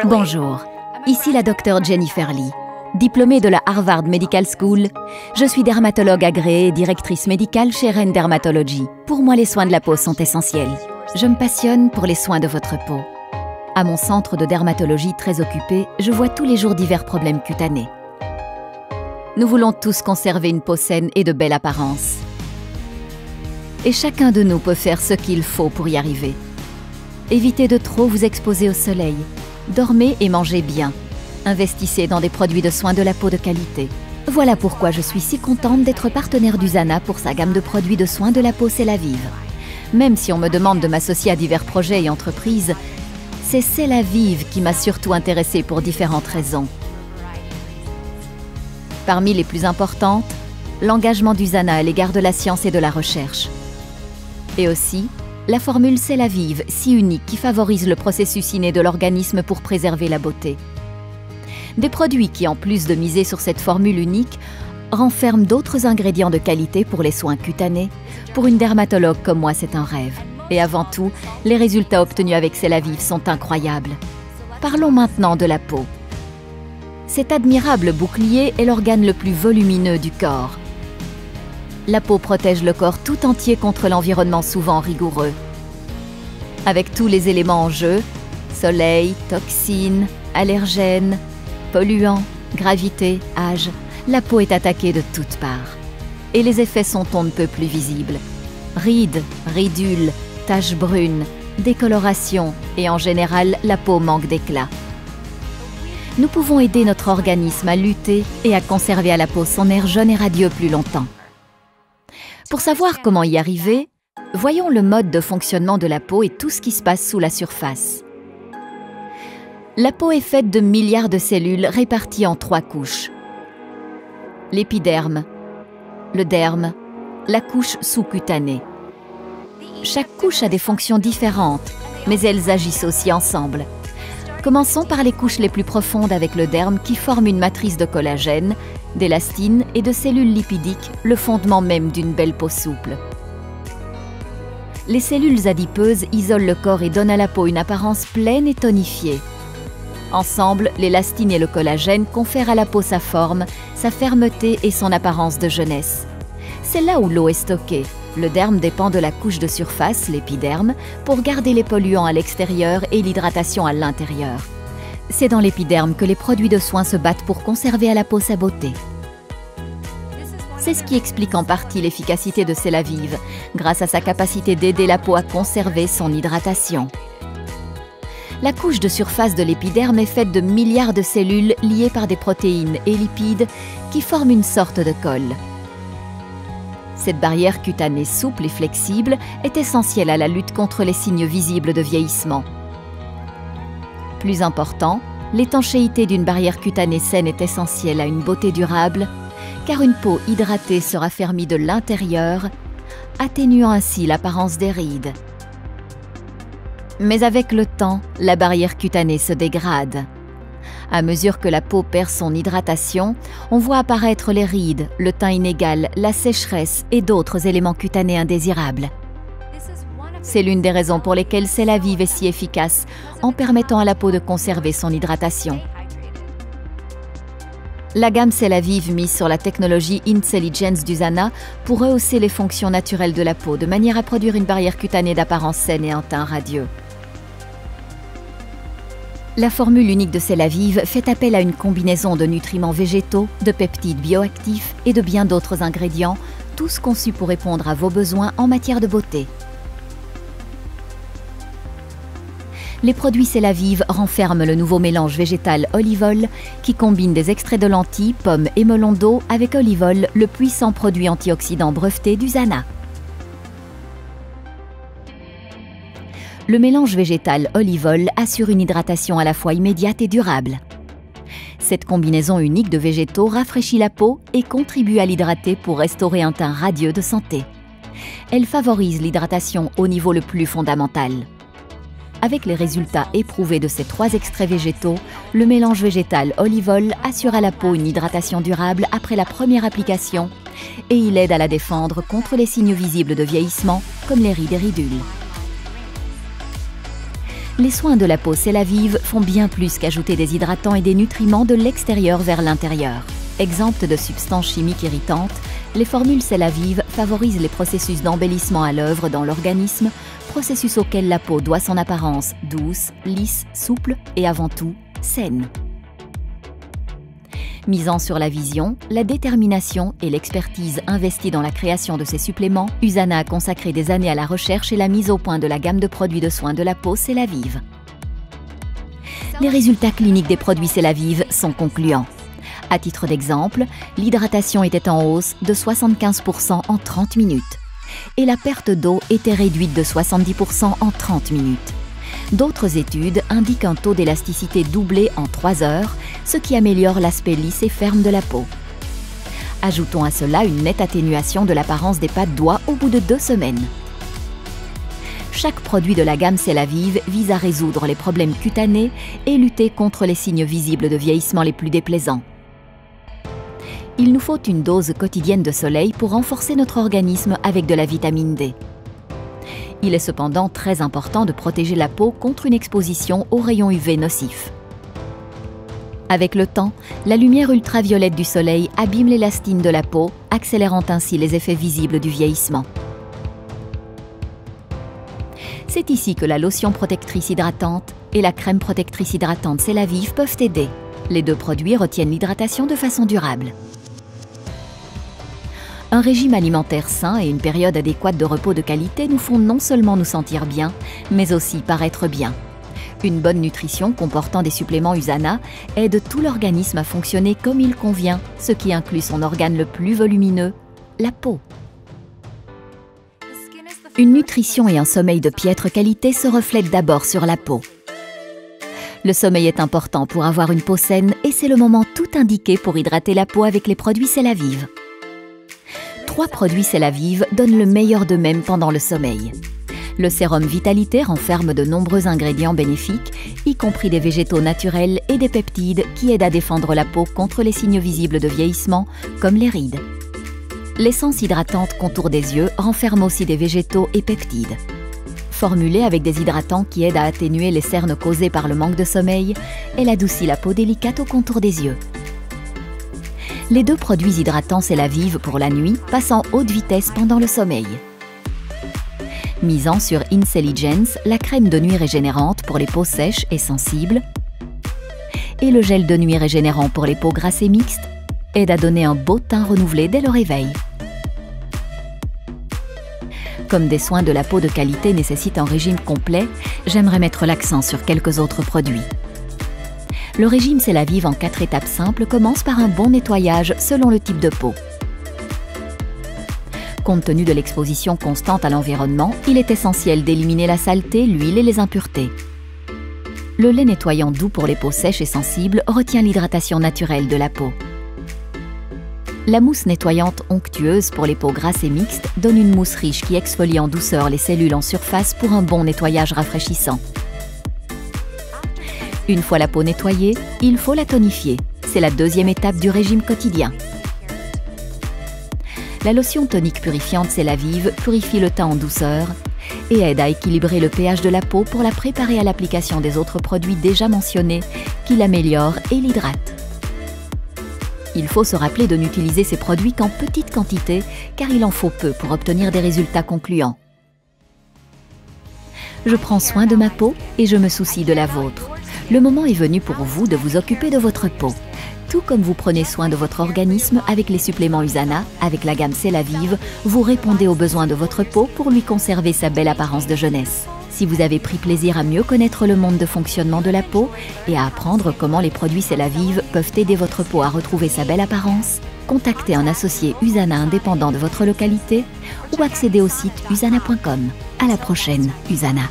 Bonjour, ici la docteure Jennifer Lee. Diplômée de la Harvard Medical School, je suis dermatologue agréée et directrice médicale chez Rain Dermatology. Pour moi, les soins de la peau sont essentiels. Je me passionne pour les soins de votre peau. À mon centre de dermatologie très occupé, je vois tous les jours divers problèmes cutanés. Nous voulons tous conserver une peau saine et de belle apparence. Et chacun de nous peut faire ce qu'il faut pour y arriver. Évitez de trop vous exposer au soleil. Dormez et mangez bien. Investissez dans des produits de soins de la peau de qualité. Voilà pourquoi je suis si contente d'être partenaire d'Usana pour sa gamme de produits de soins de la peau C'est la Vive. Même si on me demande de m'associer à divers projets et entreprises, c'est la Vive qui m'a surtout intéressée pour différentes raisons. Parmi les plus importantes, l'engagement d'Usana à l'égard de la science et de la recherche. Et aussi, la formule C'est la Vive, si unique, qui favorise le processus inné de l'organisme pour préserver la beauté. Des produits qui, en plus de miser sur cette formule unique, renferment d'autres ingrédients de qualité pour les soins cutanés. Pour une dermatologue comme moi, c'est un rêve. Et avant tout, les résultats obtenus avec C'est la Vive sont incroyables. Parlons maintenant de la peau. Cet admirable bouclier est l'organe le plus volumineux du corps. La peau protège le corps tout entier contre l'environnement souvent rigoureux. Avec tous les éléments en jeu, soleil, toxines, allergènes, polluants, gravité, âge, la peau est attaquée de toutes parts. Et les effets sont on ne peut plus visibles. Rides, ridules, taches brunes, décoloration et en général, la peau manque d'éclat. Nous pouvons aider notre organisme à lutter et à conserver à la peau son air jaune et radieux plus longtemps. Pour savoir comment y arriver, voyons le mode de fonctionnement de la peau et tout ce qui se passe sous la surface. La peau est faite de milliards de cellules réparties en 3 couches. L'épiderme, le derme, la couche sous-cutanée. Chaque couche a des fonctions différentes, mais elles agissent aussi ensemble. Commençons par les couches les plus profondes avec le derme qui forme une matrice de collagène, d'élastine et de cellules lipidiques, le fondement même d'une belle peau souple. Les cellules adipeuses isolent le corps et donnent à la peau une apparence pleine et tonifiée. Ensemble, l'élastine et le collagène confèrent à la peau sa forme, sa fermeté et son apparence de jeunesse. C'est là où l'eau est stockée. Le derme dépend de la couche de surface, l'épiderme, pour garder les polluants à l'extérieur et l'hydratation à l'intérieur. C'est dans l'épiderme que les produits de soins se battent pour conserver à la peau sa beauté. C'est ce qui explique en partie l'efficacité de C'est la Vive, grâce à sa capacité d'aider la peau à conserver son hydratation. La couche de surface de l'épiderme est faite de milliards de cellules liées par des protéines et lipides qui forment une sorte de colle. Cette barrière cutanée souple et flexible est essentielle à la lutte contre les signes visibles de vieillissement. Plus important, l'étanchéité d'une barrière cutanée saine est essentielle à une beauté durable, car une peau hydratée se raffermit de l'intérieur, atténuant ainsi l'apparence des rides. Mais avec le temps, la barrière cutanée se dégrade. À mesure que la peau perd son hydratation, on voit apparaître les rides, le teint inégal, la sécheresse et d'autres éléments cutanés indésirables. C'est l'une des raisons pour lesquelles C'est la Vive est si efficace en permettant à la peau de conserver son hydratation. La gamme C'est la Vive mise sur la technologie Intelligence d'Usana pour rehausser les fonctions naturelles de la peau de manière à produire une barrière cutanée d'apparence saine et un teint radieux. La formule unique de C'est la Vive fait appel à une combinaison de nutriments végétaux, de peptides bioactifs et de bien d'autres ingrédients, tous conçus pour répondre à vos besoins en matière de beauté. Les produits C'est la Vive renferment le nouveau mélange végétal Olivol qui combine des extraits de lentilles, pommes et melons d'eau avec Olivol, le puissant produit antioxydant breveté d'Usana. Le mélange végétal Olivol assure une hydratation à la fois immédiate et durable. Cette combinaison unique de végétaux rafraîchit la peau et contribue à l'hydrater pour restaurer un teint radieux de santé. Elle favorise l'hydratation au niveau le plus fondamental. Avec les résultats éprouvés de ces 3 extraits végétaux, le mélange végétal Olivol assure à la peau une hydratation durable après la première application et il aide à la défendre contre les signes visibles de vieillissement comme les rides et ridules. Les soins de la peau C'est la Vive font bien plus qu'ajouter des hydratants et des nutriments de l'extérieur vers l'intérieur. Exemptes de substances chimiques irritantes, les formules C'est la Vive favorisent les processus d'embellissement à l'œuvre dans l'organisme, processus auquel la peau doit son apparence douce, lisse, souple et avant tout, saine. Misant sur la vision, la détermination et l'expertise investies dans la création de ces suppléments, USANA a consacré des années à la recherche et la mise au point de la gamme de produits de soins de la peau C'est la Vive. Les résultats cliniques des produits C'est la Vive sont concluants. À titre d'exemple, l'hydratation était en hausse de 75% en 30 minutes et la perte d'eau était réduite de 70% en 30 minutes. D'autres études indiquent un taux d'élasticité doublé en 3 heures, ce qui améliore l'aspect lisse et ferme de la peau. Ajoutons à cela une nette atténuation de l'apparence des pattes doigts au bout de 2 semaines. Chaque produit de la gamme C'est la Vive vise à résoudre les problèmes cutanés et lutter contre les signes visibles de vieillissement les plus déplaisants. Il nous faut une dose quotidienne de soleil pour renforcer notre organisme avec de la vitamine D. Il est cependant très important de protéger la peau contre une exposition aux rayons UV nocifs. Avec le temps, la lumière ultraviolette du soleil abîme l'élastine de la peau, accélérant ainsi les effets visibles du vieillissement. C'est ici que la lotion protectrice hydratante et la crème protectrice hydratante C'est la Vive peuvent aider. Les deux produits retiennent l'hydratation de façon durable. Un régime alimentaire sain et une période adéquate de repos de qualité nous font non seulement nous sentir bien, mais aussi paraître bien. Une bonne nutrition comportant des suppléments USANA aide tout l'organisme à fonctionner comme il convient, ce qui inclut son organe le plus volumineux, la peau. Une nutrition et un sommeil de piètre qualité se reflètent d'abord sur la peau. Le sommeil est important pour avoir une peau saine et c'est le moment tout indiqué pour hydrater la peau avec les produits C'est la Vive. 3 produits C'est la Vive donnent le meilleur d'eux-mêmes pendant le sommeil. Le sérum Vitalité renferme de nombreux ingrédients bénéfiques, y compris des végétaux naturels et des peptides qui aident à défendre la peau contre les signes visibles de vieillissement, comme les rides. L'essence hydratante Contour des yeux renferme aussi des végétaux et peptides. Formulée avec des hydratants qui aident à atténuer les cernes causées par le manque de sommeil, elle adoucit la peau délicate au contour des yeux. Les 2 produits hydratants C'est la Vive pour la nuit passent en haute vitesse pendant le sommeil. Misant sur Incelligence, la crème de nuit régénérante pour les peaux sèches et sensibles, et le gel de nuit régénérant pour les peaux grasses et mixtes, aide à donner un beau teint renouvelé dès le réveil. Comme des soins de la peau de qualité nécessitent un régime complet, j'aimerais mettre l'accent sur quelques autres produits. Le régime C'est la Vive en 4 étapes simples commence par un bon nettoyage selon le type de peau. Compte tenu de l'exposition constante à l'environnement, il est essentiel d'éliminer la saleté, l'huile et les impuretés. Le lait nettoyant doux pour les peaux sèches et sensibles retient l'hydratation naturelle de la peau. La mousse nettoyante onctueuse pour les peaux grasses et mixtes donne une mousse riche qui exfolie en douceur les cellules en surface pour un bon nettoyage rafraîchissant. Une fois la peau nettoyée, il faut la tonifier. C'est la 2e étape du régime quotidien. La lotion tonique purifiante C'est la Vive purifie le teint en douceur et aide à équilibrer le pH de la peau pour la préparer à l'application des autres produits déjà mentionnés qui l'améliorent et l'hydratent. Il faut se rappeler de n'utiliser ces produits qu'en petite quantité car il en faut peu pour obtenir des résultats concluants. Je prends soin de ma peau et je me soucie de la vôtre. Le moment est venu pour vous de vous occuper de votre peau. Tout comme vous prenez soin de votre organisme avec les suppléments USANA, avec la gamme C'est la Vive, vous répondez aux besoins de votre peau pour lui conserver sa belle apparence de jeunesse. Si vous avez pris plaisir à mieux connaître le monde de fonctionnement de la peau et à apprendre comment les produits C'est la Vive peuvent aider votre peau à retrouver sa belle apparence, contactez un associé USANA indépendant de votre localité ou accédez au site usana.com. À la prochaine, USANA.